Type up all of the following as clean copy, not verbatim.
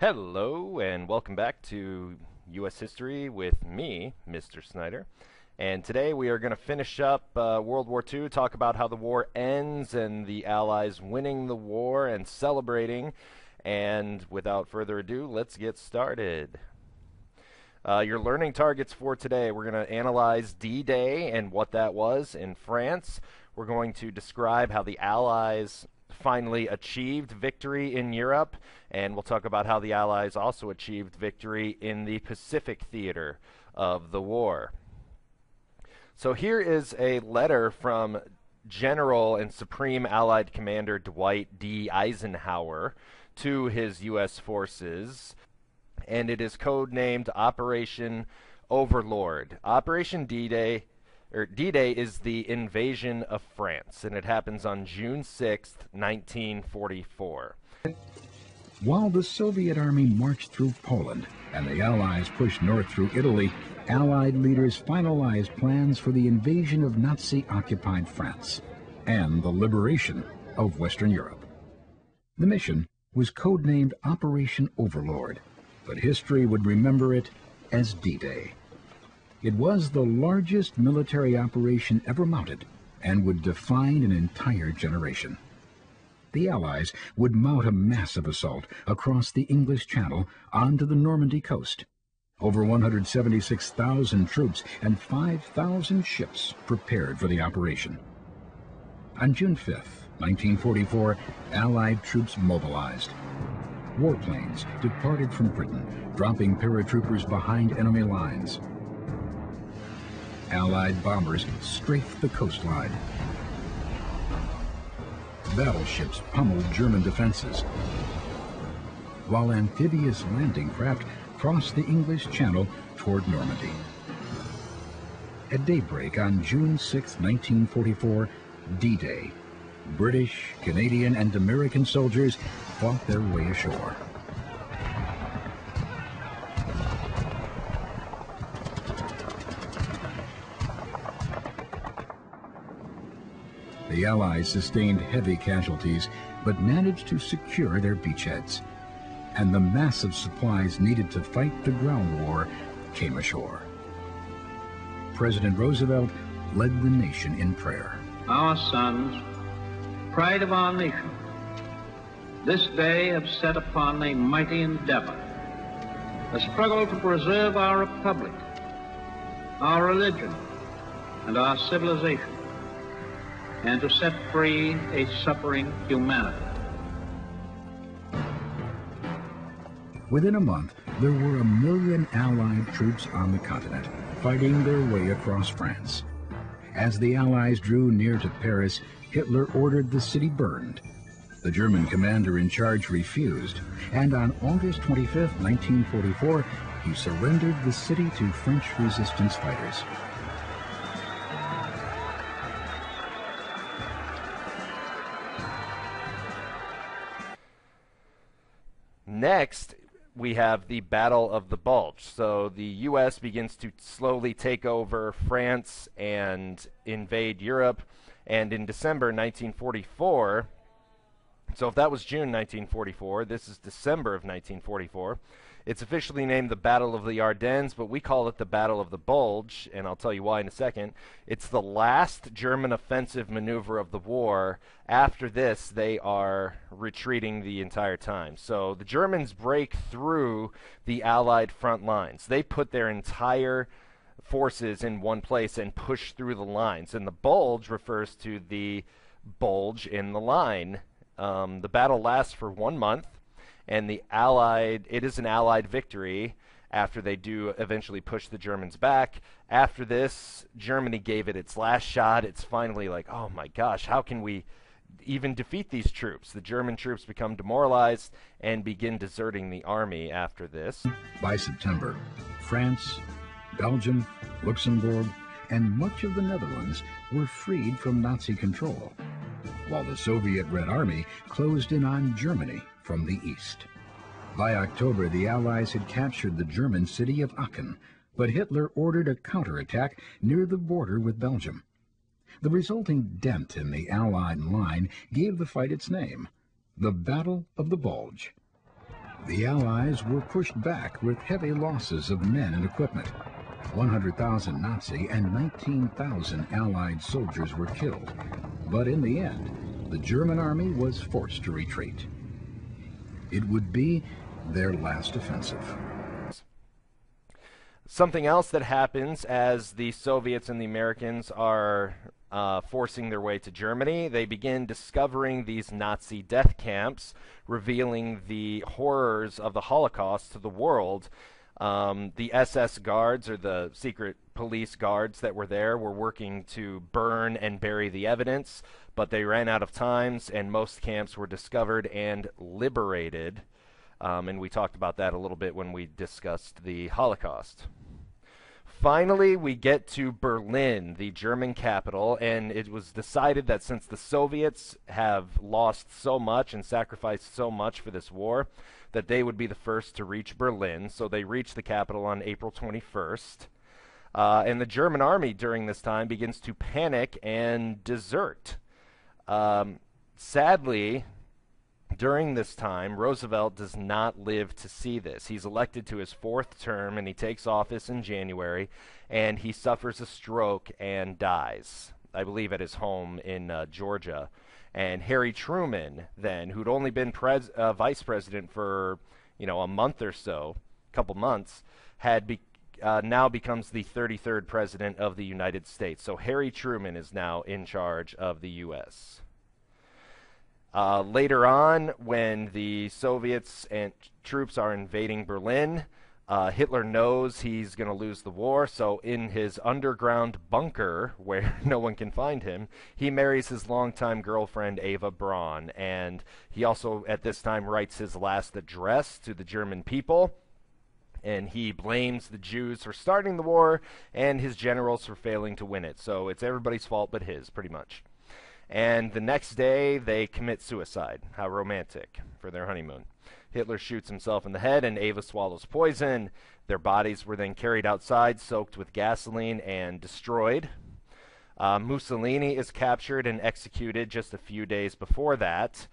Hello, and welcome back to U.S. History with me, Mr. Snyder. And today we are going to finish up World War II, talk about how the war ends and the Allies winning the war and celebrating. And without further ado, let's get started. Your learning targets for today, we're going to analyze D-Day and what that was in France. We're going to describe how the Allies finally achieved victory in Europe, and we'll talk about how the Allies also achieved victory in the Pacific theater of the war. So here is a letter from General and Supreme Allied Commander Dwight D. Eisenhower to his U.S. forces, and it is codenamed Operation Overlord. Operation D-Day D-Day is the invasion of France, and it happens on June 6th, 1944. While the Soviet army marched through Poland and the Allies pushed north through Italy, Allied leaders finalized plans for the invasion of Nazi-occupied France and the liberation of Western Europe. The mission was codenamed Operation Overlord, but history would remember it as D-Day. It was the largest military operation ever mounted and would define an entire generation. The Allies would mount a massive assault across the English Channel onto the Normandy coast. Over 176,000 troops and 5,000 ships prepared for the operation. On June 5th, 1944, Allied troops mobilized. Warplanes departed from Britain, dropping paratroopers behind enemy lines. Allied bombers strafed the coastline. Battleships pummeled German defenses, while amphibious landing craft crossed the English Channel toward Normandy. At daybreak on June 6, 1944, D-Day, British, Canadian, and American soldiers fought their way ashore. The Allies sustained heavy casualties, but managed to secure their beachheads, and the massive supplies needed to fight the ground war came ashore. President Roosevelt led the nation in prayer. Our sons, pride of our nation, this day have set upon a mighty endeavor, a struggle to preserve our republic, our religion, and our civilization, and to set free a suffering humanity. Within a month, there were 1 million Allied troops on the continent, fighting their way across France. As the Allies drew near to Paris, Hitler ordered the city burned. The German commander in charge refused, and on August 25, 1944, he surrendered the city to French resistance fighters. Next, we have the Battle of the Bulge. So the U.S. begins to slowly take over France and invade Europe. And in December 1944, so if that was June 1944, this is December of 1944. It's officially named the Battle of the Ardennes, but we call it the Battle of the Bulge, and I'll tell you why in a second. It's the last German offensive maneuver of the war. After this, they are retreating the entire time. So the Germans break through the Allied front lines. They put their entire forces in one place and push through the lines. And the bulge refers to the bulge in the line. The battle lasts for 1 month. And it is an Allied victory after they do eventually push the Germans back. After this, Germany gave it its last shot. It's finally like, oh my gosh, how can we even defeat these troops? The German troops become demoralized and begin deserting the army after this. By September, France, Belgium, Luxembourg, and much of the Netherlands were freed from Nazi control, while the Soviet Red Army closed in on Germany from the east. By October, the Allies had captured the German city of Aachen, but Hitler ordered a counterattack near the border with Belgium. The resulting dent in the Allied line gave the fight its name, the Battle of the Bulge. The Allies were pushed back with heavy losses of men and equipment. 100,000 Nazi and 19,000 Allied soldiers were killed. But in the end, the German army was forced to retreat. It would be their last offensive. Something else that happens as the Soviets and the Americans are forcing their way to Germany, they begin discovering these Nazi death camps, revealing the horrors of the Holocaust to the world. The SS guards, or the secret police guards that were there, were working to burn and bury the evidence, but they ran out of times, and most camps were discovered and liberated. And we talked about that a little bit when we discussed the Holocaust. Finally, we get to Berlin, the German capital, and it was decided that since the Soviets have lost so much and sacrificed so much for this war, that they would be the first to reach Berlin. So they reached the capital on April 21st. And the German army during this time begins to panic and desert. Sadly, during this time, Roosevelt does not live to see this. He's elected to his 4th term, and he takes office in January, and he suffers a stroke and dies, I believe at his home in Georgia. And Harry Truman, then, who'd only been vice president for, a month or so, a couple months, had now becomes the 33rd president of the United States. So Harry Truman is now in charge of the U.S. Later on, when the Soviets and troops are invading Berlin, Hitler knows he's going to lose the war, so in his underground bunker, where no one can find him, he marries his longtime girlfriend, Eva Braun, and he also, at this time, writes his last address to the German people, and he blames the Jews for starting the war and his generals for failing to win it. So it's everybody's fault but his, pretty much. And the next day, they commit suicide. How romantic for their honeymoon. Hitler shoots himself in the head, and Eva swallows poison. Their bodies were then carried outside, soaked with gasoline, and destroyed. Mussolini is captured and executed just a few days before that.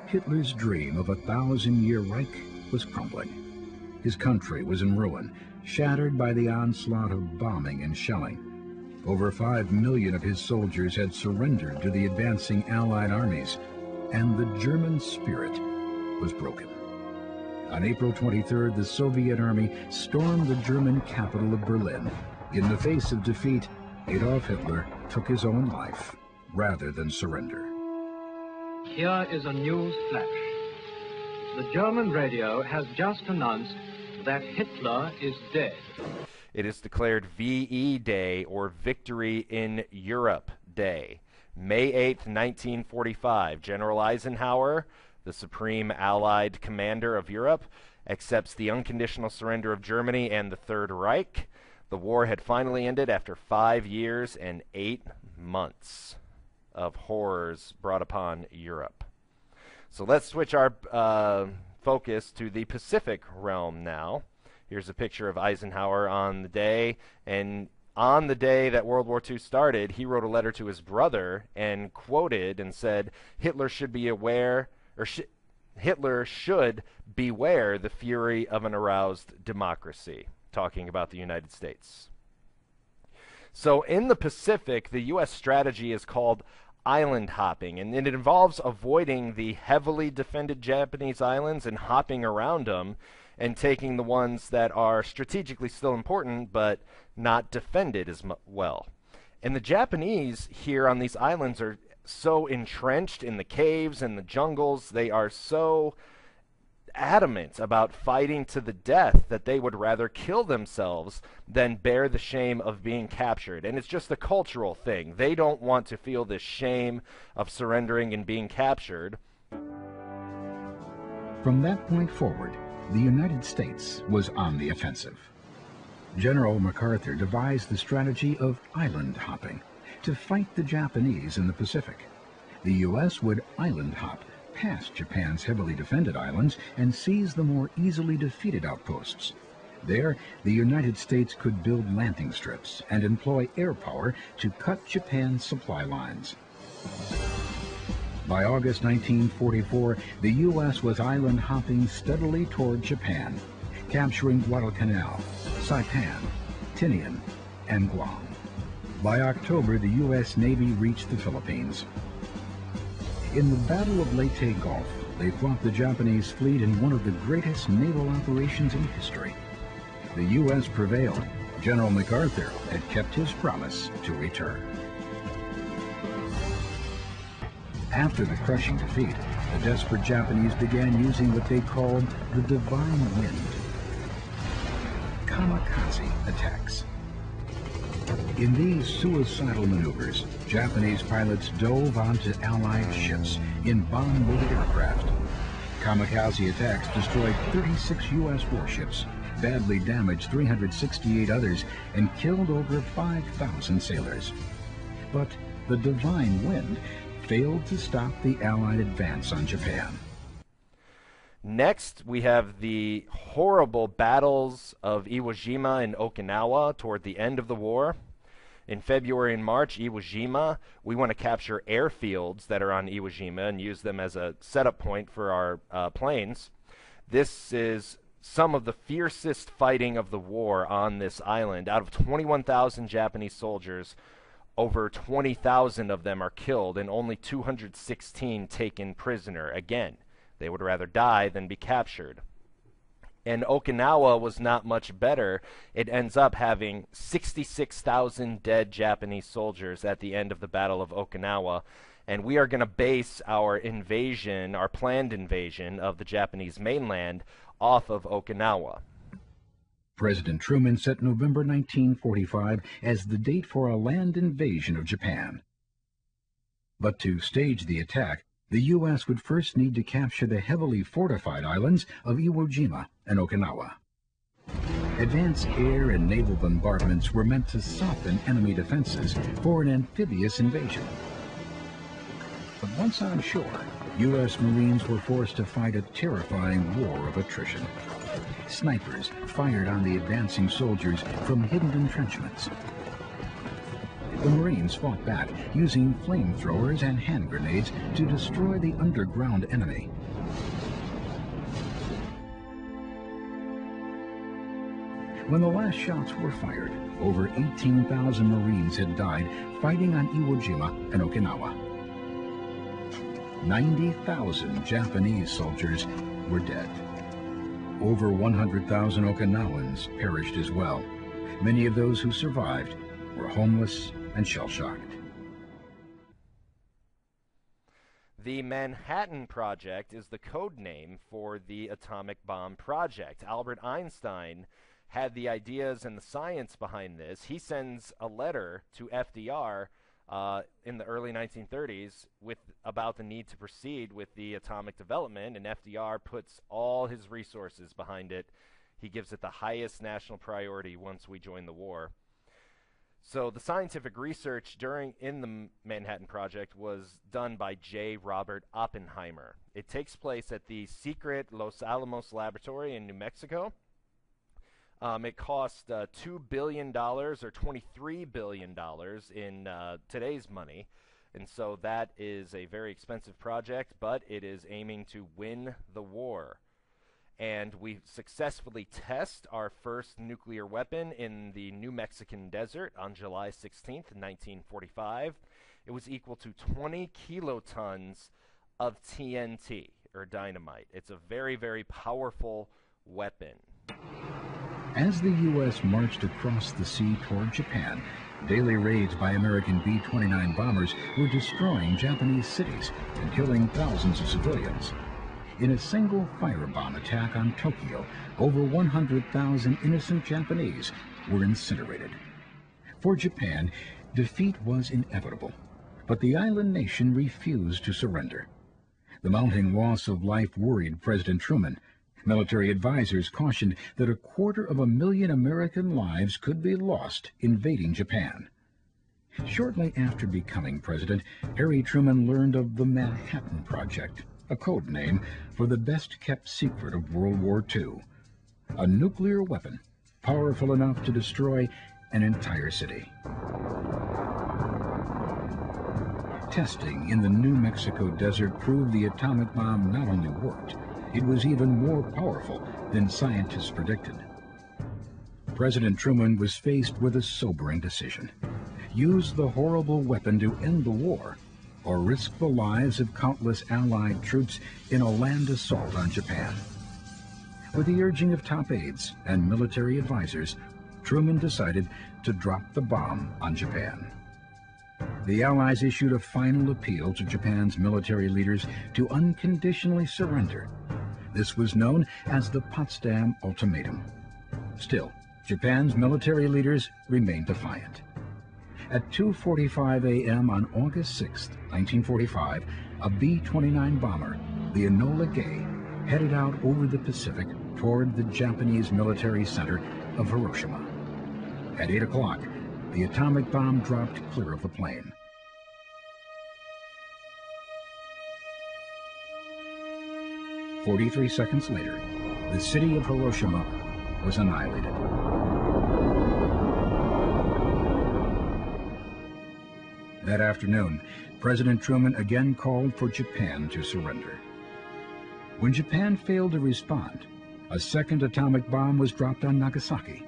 Hitler's dream of a 1,000-year Reich was crumbling. His country was in ruin, shattered by the onslaught of bombing and shelling. Over 5 million of his soldiers had surrendered to the advancing Allied armies, and the German spirit was broken. On April 23rd, the Soviet army stormed the German capital of Berlin. In the face of defeat, Adolf Hitler took his own life rather than surrender. Here is a news flash. The German radio has just announced that Hitler is dead. It is declared VE Day, or Victory in Europe Day. May 8th, 1945, General Eisenhower, the supreme Allied commander of Europe, accepts the unconditional surrender of Germany and the Third Reich. The war had finally ended after 5 years and 8 months of horrors brought upon Europe. So let's switch our focus to the Pacific realm now. Here's a picture of Eisenhower on the day, and on the day that World War II started, he wrote a letter to his brother and quoted and said, Hitler should beware the fury of an aroused democracy, talking about the United States. So in the Pacific, the U.S. strategy is called island hopping, and it involves avoiding the heavily defended Japanese islands and hopping around them, and taking the ones that are strategically still important but not defended as well. And the Japanese here on these islands are so entrenched in the caves and the jungles, they are so adamant about fighting to the death that they would rather kill themselves than bear the shame of being captured. And it's just a cultural thing. They don't want to feel this shame of surrendering and being captured. From that point forward, the United States was on the offensive. General MacArthur devised the strategy of island hopping to fight the Japanese in the Pacific. The U.S. would island hop past Japan's heavily defended islands and seize the more easily defeated outposts. There, the United States could build landing strips and employ air power to cut Japan's supply lines. By August 1944, the U.S. was island hopping steadily toward Japan, capturing Guadalcanal, Saipan, Tinian, and Guam. By October, the U.S. Navy reached the Philippines. In the Battle of Leyte Gulf, they fought the Japanese fleet in one of the greatest naval operations in history. The U.S. prevailed. General MacArthur had kept his promise to return. After the crushing defeat, the desperate Japanese began using what they called the Divine Wind. Kamikaze attacks. In these suicidal maneuvers, Japanese pilots dove onto Allied ships in bomb-loaded aircraft. Kamikaze attacks destroyed 36 U.S. warships, badly damaged 368 others, and killed over 5,000 sailors. But the Divine Wind failed to stop the Allied advance on Japan. Next, we have the horrible battles of Iwo Jima and Okinawa toward the end of the war. In February and March, Iwo Jima, we want to capture airfields that are on Iwo Jima and use them as a setup point for our planes. This is some of the fiercest fighting of the war on this island. Out of 21,000 Japanese soldiers, over 20,000 of them are killed and only 216 taken prisoner. Again, they would rather die than be captured. And Okinawa was not much better. It ends up having 66,000 dead Japanese soldiers at the end of the Battle of Okinawa. And we are going to base our invasion, our planned invasion of the Japanese mainland off of Okinawa. President Truman set November 1945 as the date for a land invasion of Japan. But to stage the attack, the U.S. would first need to capture the heavily fortified islands of Iwo Jima and Okinawa. Advanced air and naval bombardments were meant to soften enemy defenses for an amphibious invasion. But once on shore, U.S. Marines were forced to fight a terrifying war of attrition. Snipers fired on the advancing soldiers from hidden entrenchments. The Marines fought back using flamethrowers and hand grenades to destroy the underground enemy. When the last shots were fired, over 18,000 Marines had died fighting on Iwo Jima and Okinawa. 90,000 Japanese soldiers were dead. Over 100,000 Okinawans perished as well. Many of those who survived were homeless and shell-shocked. The Manhattan Project is the code name for the atomic bomb project. Albert Einstein had the ideas and the science behind this. He sends a letter to FDR in the early 1930s about the need to proceed with the atomic development, and FDR puts all his resources behind it. He gives it the highest national priority once we join the war. So the scientific research in the Manhattan Project was done by J. Robert Oppenheimer. It takes place at the secret Los Alamos laboratory in New Mexico. It cost $2 billion or $23 billion in today's money. And so that is a very expensive project, but it is aiming to win the war. And we successfully test our first nuclear weapon in the New Mexican desert on July 16th, 1945. It was equal to 20 kilotons of TNT, or dynamite. It's a very, very powerful weapon. As the U.S. marched across the sea toward Japan, daily raids by American B-29 bombers were destroying Japanese cities and killing thousands of civilians. In a single firebomb attack on Tokyo, over 100,000 innocent Japanese were incinerated. For Japan, defeat was inevitable, but the island nation refused to surrender. The mounting loss of life worried President Truman. Military advisors cautioned that 250,000 American lives could be lost invading Japan. Shortly after becoming president, Harry Truman learned of the Manhattan Project, a code name for the best-kept secret of World War II, a nuclear weapon powerful enough to destroy an entire city. testing in the New Mexico desert proved the atomic bomb not only worked, it was even more powerful than scientists predicted. President Truman was faced with a sobering decision. Use the horrible weapon to end the war, or risk the lives of countless Allied troops in a land assault on Japan. With the urging of top aides and military advisors, Truman decided to drop the bomb on Japan. The Allies issued a final appeal to Japan's military leaders to unconditionally surrender. This was known as the Potsdam Ultimatum. Still, Japan's military leaders remained defiant. At 2:45 a.m. on August 6, 1945, a B-29 bomber, the Enola Gay, headed out over the Pacific toward the Japanese military center of Hiroshima. At 8 o'clock, the atomic bomb dropped clear of the plane. "43 seconds later, the city of Hiroshima was annihilated. That afternoon, President Truman again called for Japan to surrender. When Japan failed to respond, a second atomic bomb was dropped on Nagasaki,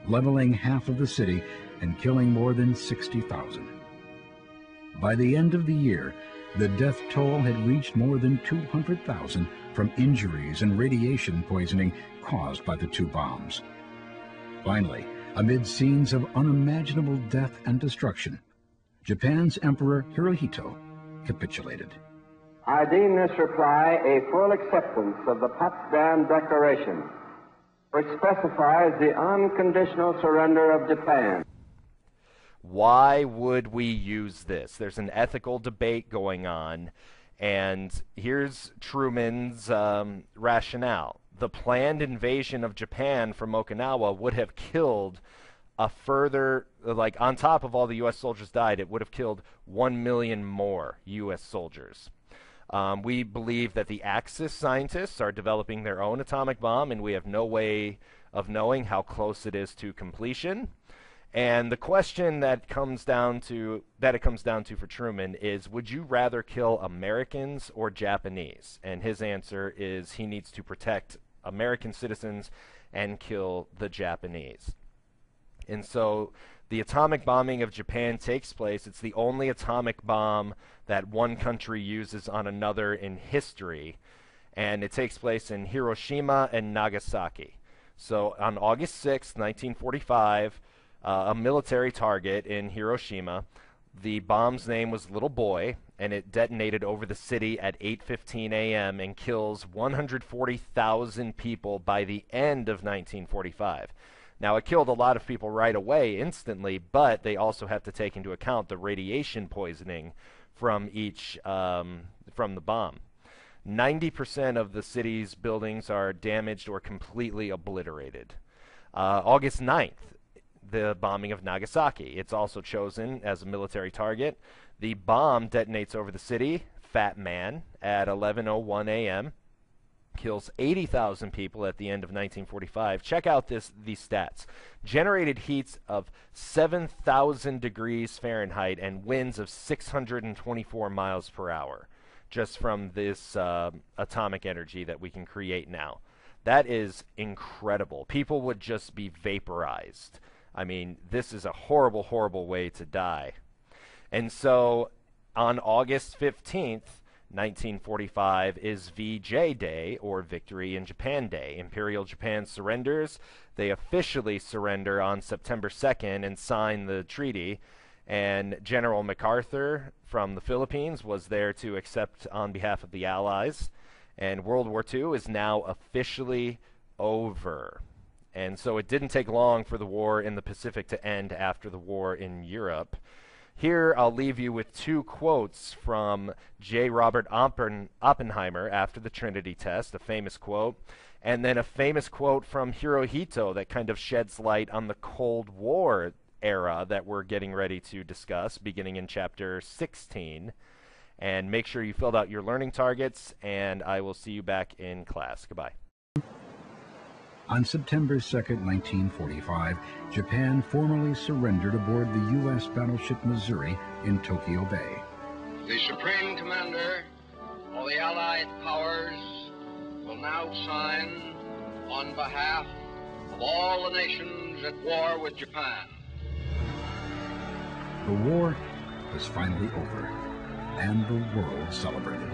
leveling half of the city and killing more than 60,000. By the end of the year, the death toll had reached more than 200,000 from injuries and radiation poisoning caused by the two bombs. Finally, amid scenes of unimaginable death and destruction, Japan's Emperor Hirohito capitulated. I deem this reply a full acceptance of the Potsdam Declaration, which specifies the unconditional surrender of Japan. Why would we use this? There's an ethical debate going on, and here's Truman's rationale. The planned invasion of Japan from Okinawa would have killed a further, like on top of all the U.S. soldiers died, it would have killed 1 million more U.S. soldiers. We believe that the Axis scientists are developing their own atomic bomb, and we have no way of knowing how close it is to completion. And the question that it comes down to for Truman is, would you rather kill Americans or Japanese? And his answer is he needs to protect American citizens and kill the Japanese. And so the atomic bombing of Japan takes place. It's the only atomic bomb that one country uses on another in history. And it takes place in Hiroshima and Nagasaki. So on August 6, 1945, a military target in Hiroshima, the bomb's name was Little Boy, and it detonated over the city at 8:15 a.m. and kills 140,000 people by the end of 1945. Now, it killed a lot of people right away, instantly, but they also have to take into account the radiation poisoning from from the bomb. 90% of the city's buildings are damaged or completely obliterated. August 9th, the bombing of Nagasaki. It's also chosen as a military target. The bomb detonates over the city, Fat Man, at 11:01 a.m., kills 80,000 people at the end of 1945. Check out these stats. Generated heats of 7,000 degrees Fahrenheit and winds of 624 miles per hour, just from this atomic energy that we can create now. That is incredible. People would just be vaporized. I mean, this is a horrible, horrible way to die. And so on August 15th, 1945 is VJ Day, or Victory in Japan Day. Imperial Japan surrenders. They officially surrender on September 2nd and sign the treaty. And General MacArthur from the Philippines was there to accept on behalf of the Allies. And World War II is now officially over. And so it didn't take long for the war in the Pacific to end after the war in Europe. Here, I'll leave you with two quotes from J. Robert Oppenheimer after the Trinity test, a famous quote, and then a famous quote from Hirohito that kind of sheds light on the Cold War era that we're getting ready to discuss, beginning in Chapter 16. And make sure you filled out your learning targets, and I will see you back in class. Goodbye. On September 2, 1945, Japan formally surrendered aboard the U.S. battleship Missouri in Tokyo Bay. The Supreme Commander of the Allied Powers will now sign on behalf of all the nations at war with Japan. The war was finally over, and the world celebrated.